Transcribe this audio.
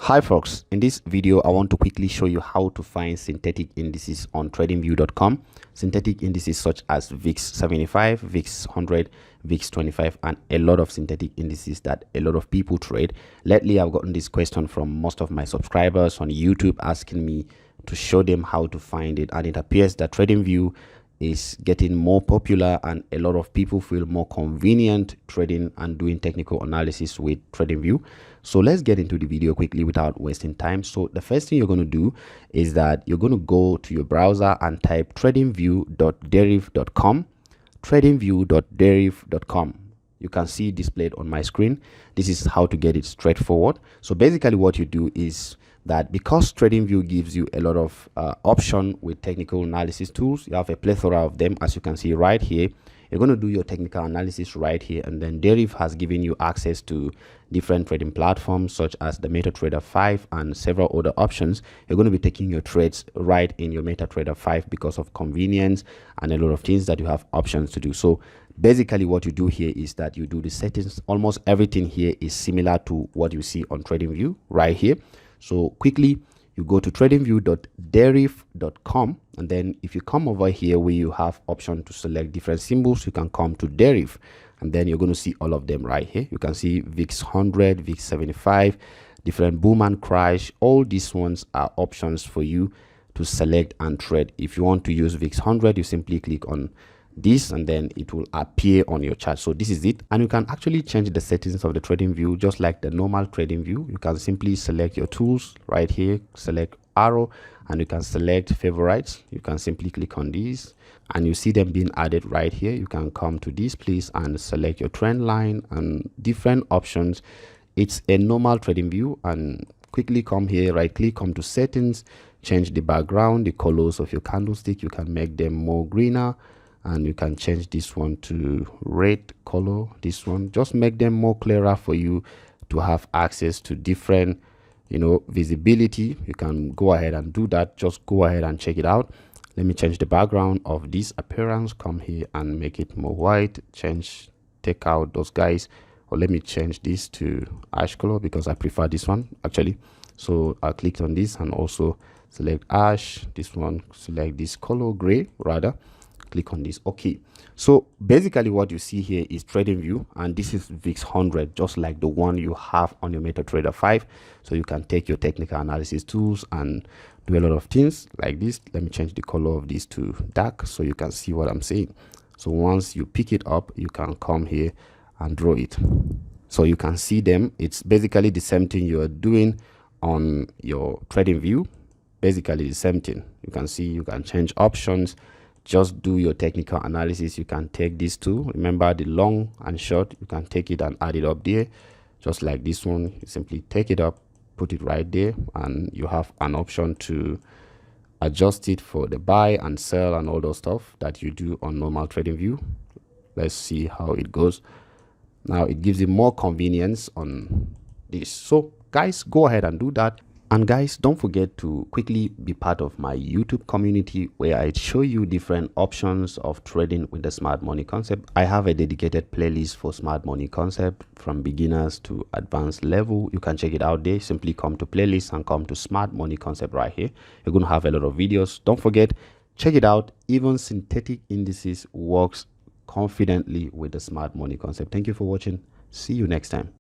Hi folks, in this video I want to quickly show you how to find synthetic indices on tradingview.com. Synthetic indices such as VIX 75, VIX 100, VIX 25 and a lot of synthetic indices that a lot of people trade. Lately I've gotten this question from most of my subscribers on YouTube asking me to show them how to find it, and it appears that TradingView is getting more popular and a lot of people feel more convenient trading and doing technical analysis with TradingView. So let's get into the video quickly without wasting time. So the first thing you're going to do is that you're going to go to your browser and type tradingview.deriv.com, tradingview.deriv.com. You can see displayed on my screen. This is how to get it straightforward. So basically what you do is that because TradingView gives you a lot of option with technical analysis tools, you have a plethora of them, as you can see right here. You're going to do your technical analysis right here, and then Deriv has given you access to different trading platforms such as the MetaTrader 5 and several other options. You're going to be taking your trades right in your MetaTrader 5 because of convenience and a lot of things that you have options to do. So basically what you do here is that you do the settings. Almost everything here is similar to what you see on TradingView right here. So quickly, you go to tradingview.deriv.com, and then if you come over here where you have option to select different symbols, you can come to Deriv, and then you're going to see all of them right here. You can see VIX 100, VIX 75, different boom and crash. All these ones are options for you to select and trade. If you want to use VIX 100, you simply click on this and then it will appear on your chart. So this is it, and you can actually change the settings of the TradingView just like the normal TradingView. You can simply select your tools right here, select arrow, and you can select favorites. You can simply click on these and you see them being added right here. You can come to this place and select your trend line and different options. It's a normal TradingView, and quickly come here, right click, come to settings, change the background, the colors of your candlestick. You can make them more greener, and you can change this one to red color. This one, just make them more clearer for you to have access to different visibility. You can go ahead and do that. Just go ahead and check it out. Let me change the background of this appearance. Come here and make it more white. Take out those guys, or let me change this to ash color because I prefer this one actually. So I'll click on this and also select ash. This one, select this color, gray rather. Click on this. Okay, so basically what you see here is TradingView, and this is VIX 100, just like the one you have on your MetaTrader 5. So you can take your technical analysis tools and do a lot of things like this. Let me change the color of this to dark so you can see what I'm saying. So once you pick it up, you can come here and draw it so you can see them. It's basically the same thing you're doing on your TradingView. Basically the same thing. You can see you can change options. Just do your technical analysis. You can take these two. Remember the long and short, you can take it and add it up there, just like this one. You simply take it up, put it right there, and you have an option to adjust it for the buy and sell and all those stuff that you do on normal TradingView. Let's see how it goes. Now it gives you more convenience on this. So guys, go ahead and do that. And guys, don't forget to quickly be part of my YouTube community where I show you different options of trading with the smart money concept. I have a dedicated playlist for smart money concept from beginners to advanced level. You can check it out there. Simply come to playlist and come to smart money concept right here. You're going to have a lot of videos. Don't forget, check it out. Even synthetic indices works confidently with the smart money concept. Thank you for watching. See you next time.